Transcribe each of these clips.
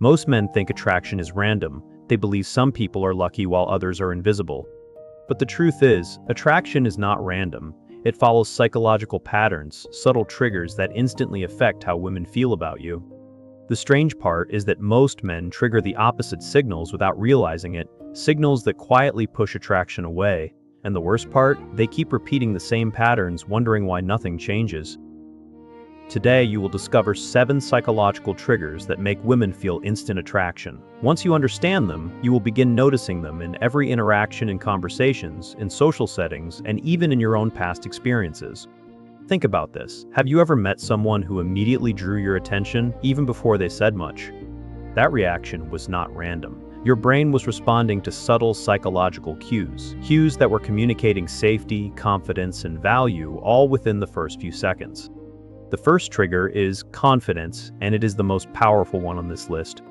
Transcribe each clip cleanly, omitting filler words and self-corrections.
Most men think attraction is random. They believe some people are lucky while others are invisible. But the truth is, attraction is not random. It follows psychological patterns, subtle triggers that instantly affect how women feel about you. The strange part is that most men trigger the opposite signals without realizing it, signals that quietly push attraction away. And the worst part, they keep repeating the same patterns, wondering why nothing changes. Today, you will discover 7 psychological triggers that make women feel instant attraction. Once you understand them, you will begin noticing them in every interaction and conversations, in social settings, and even in your own past experiences. Think about this. Have you ever met someone who immediately drew your attention, even before they said much? That reaction was not random. Your brain was responding to subtle psychological cues that were communicating safety, confidence, and value all within the first few seconds. The first trigger is confidence, and it is the most powerful one on this list.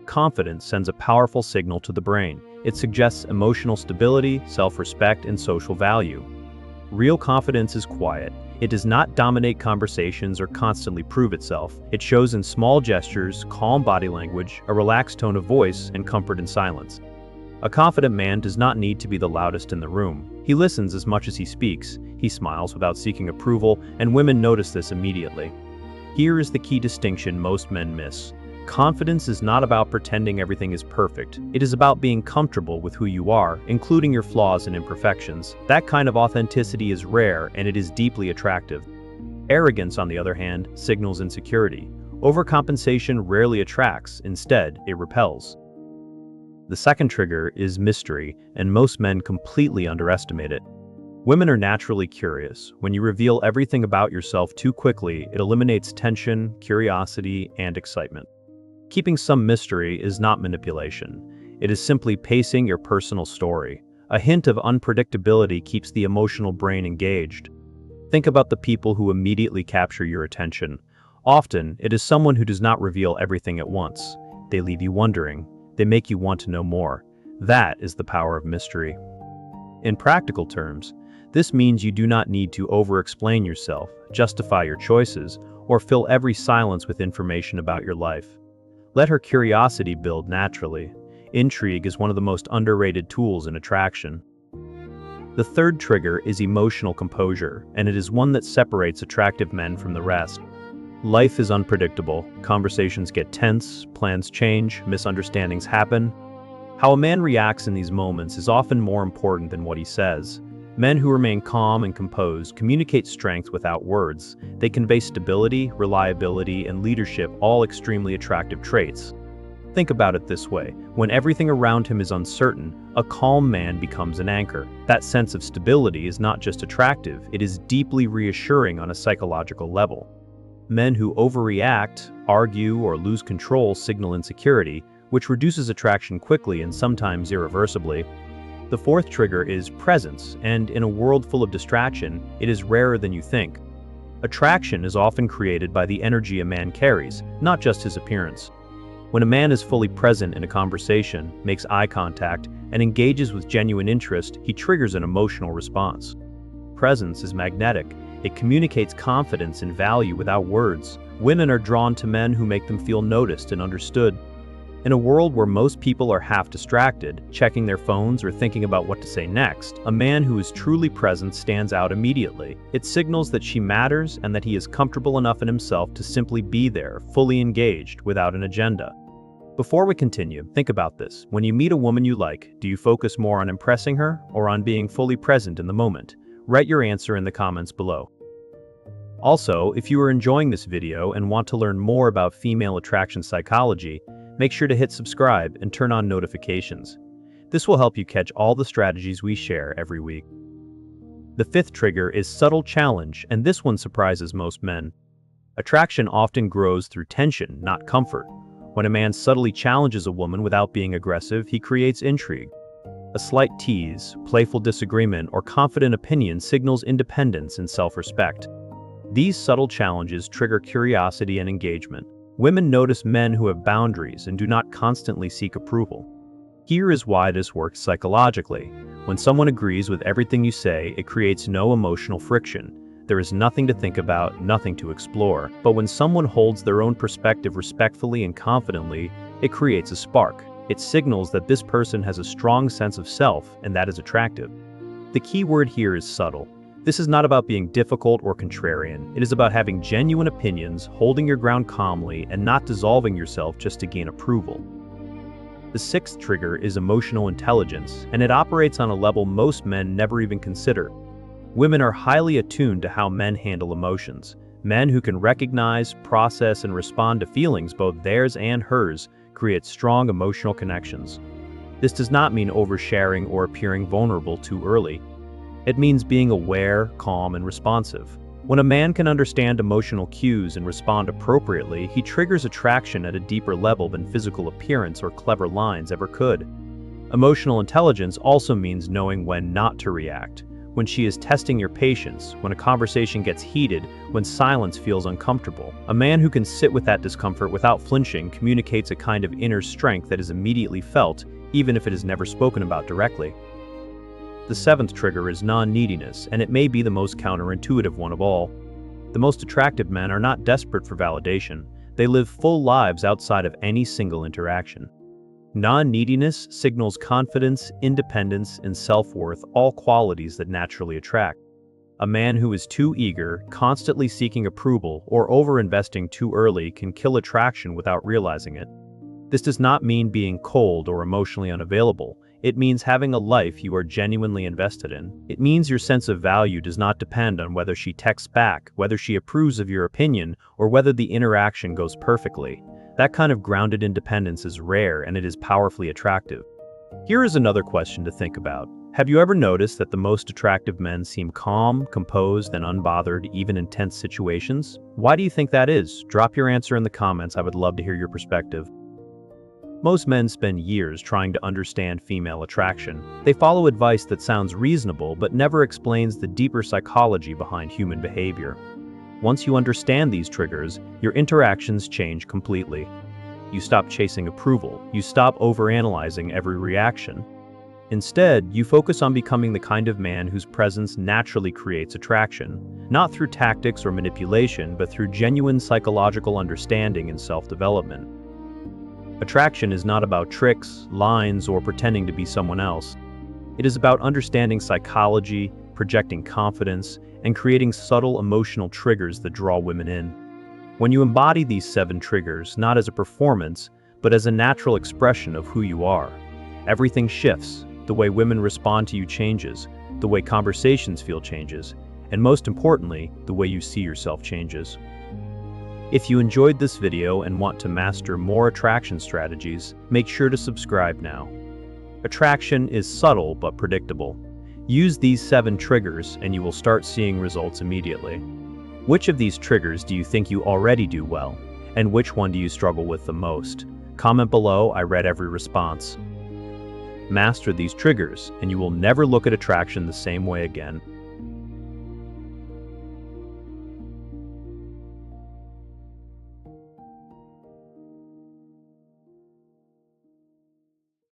Confidence sends a powerful signal to the brain. It suggests emotional stability, self-respect, and social value. Real confidence is quiet. It does not dominate conversations or constantly prove itself. It shows in small gestures, calm body language, a relaxed tone of voice, and comfort in silence. A confident man does not need to be the loudest in the room. He listens as much as he speaks. He smiles without seeking approval, and women notice this immediately. Here is the key distinction most men miss. Confidence is not about pretending everything is perfect. It is about being comfortable with who you are, including your flaws and imperfections. That kind of authenticity is rare, and it is deeply attractive. Arrogance, on the other hand, signals insecurity. Overcompensation rarely attracts. Instead, it repels. The second trigger is mystery, and most men completely underestimate it. Women are naturally curious. When you reveal everything about yourself too quickly, it eliminates tension, curiosity, and excitement. Keeping some mystery is not manipulation. It is simply pacing your personal story. A hint of unpredictability keeps the emotional brain engaged. Think about the people who immediately capture your attention. Often, it is someone who does not reveal everything at once. They leave you wondering. They make you want to know more. That is the power of mystery. In practical terms, this means you do not need to over-explain yourself, justify your choices, or fill every silence with information about your life. Let her curiosity build naturally. Intrigue is one of the most underrated tools in attraction. The third trigger is emotional composure, and it is one that separates attractive men from the rest. Life is unpredictable. Conversations get tense, plans change, misunderstandings happen. How a man reacts in these moments is often more important than what he says. Men who remain calm and composed communicate strength without words. They convey stability, reliability, and leadership, all extremely attractive traits. Think about it this way. When everything around him is uncertain, a calm man becomes an anchor. That sense of stability is not just attractive, it is deeply reassuring on a psychological level. Men who overreact, argue, or lose control signal insecurity, which reduces attraction quickly and sometimes irreversibly. The fourth trigger is presence, and in a world full of distraction, it is rarer than you think. Attraction is often created by the energy a man carries, not just his appearance. When a man is fully present in a conversation, makes eye contact, and engages with genuine interest, he triggers an emotional response. Presence is magnetic. It communicates confidence and value without words. Women are drawn to men who make them feel noticed and understood. In a world where most people are half distracted, checking their phones or thinking about what to say next, a man who is truly present stands out immediately. It signals that she matters and that he is comfortable enough in himself to simply be there, fully engaged, without an agenda. Before we continue, think about this. When you meet a woman you like, do you focus more on impressing her or on being fully present in the moment? Write your answer in the comments below. Also, if you are enjoying this video and want to learn more about female attraction psychology, make sure to hit subscribe and turn on notifications. This will help you catch all the strategies we share every week. The fifth trigger is subtle challenge, and this one surprises most men. Attraction often grows through tension, not comfort. When a man subtly challenges a woman without being aggressive, he creates intrigue. A slight tease, playful disagreement, or confident opinion signals independence and self-respect. These subtle challenges trigger curiosity and engagement. Women notice men who have boundaries and do not constantly seek approval. Here is why this works psychologically. When someone agrees with everything you say, it creates no emotional friction. There is nothing to think about, nothing to explore. But when someone holds their own perspective respectfully and confidently, It creates a spark. It signals that this person has a strong sense of self, and that is attractive. The key word here is subtle. This is not about being difficult or contrarian. It is about having genuine opinions, holding your ground calmly, and not dissolving yourself just to gain approval. The sixth trigger is emotional intelligence, and it operates on a level most men never even consider. Women are highly attuned to how men handle emotions. Men who can recognize, process, and respond to feelings, both theirs and hers, create strong emotional connections. This does not mean oversharing or appearing vulnerable too early. It means being aware, calm, and responsive. When a man can understand emotional cues and respond appropriately, he triggers attraction at a deeper level than physical appearance or clever lines ever could. Emotional intelligence also means knowing when not to react. When she is testing your patience, when a conversation gets heated, when silence feels uncomfortable. A man who can sit with that discomfort without flinching communicates a kind of inner strength that is immediately felt, even if it is never spoken about directly. The seventh trigger is non-neediness, and it may be the most counterintuitive one of all. The most attractive men are not desperate for validation. They live full lives outside of any single interaction. Non-neediness signals confidence, independence, and self-worth, all qualities that naturally attract. A man who is too eager, constantly seeking approval, or over-investing too early can kill attraction without realizing it. This does not mean being cold or emotionally unavailable. It means having a life you are genuinely invested in. It means your sense of value does not depend on whether she texts back, whether she approves of your opinion, or whether the interaction goes perfectly. That kind of grounded independence is rare, and it is powerfully attractive. Here is another question to think about. Have you ever noticed that the most attractive men seem calm, composed, and unbothered even in tense situations? Why do you think that is? Drop your answer in the comments. I would love to hear your perspective. Most men spend years trying to understand female attraction. They follow advice that sounds reasonable but never explains the deeper psychology behind human behavior. Once you understand these triggers, your interactions change completely. You stop chasing approval. You stop overanalyzing every reaction. Instead, you focus on becoming the kind of man whose presence naturally creates attraction, not through tactics or manipulation, but through genuine psychological understanding and self-development. Attraction is not about tricks, lines, or pretending to be someone else. It is about understanding psychology, projecting confidence, and creating subtle emotional triggers that draw women in. When you embody these 7 triggers, not as a performance, but as a natural expression of who you are, everything shifts. The way women respond to you changes, the way conversations feel changes, and most importantly, the way you see yourself changes. If you enjoyed this video and want to master more attraction strategies, make sure to subscribe now. Attraction is subtle but predictable. Use these 7 triggers and you will start seeing results immediately. Which of these triggers do you think you already do well? And which one do you struggle with the most? Comment below, I read every response. Master these triggers and you will never look at attraction the same way again.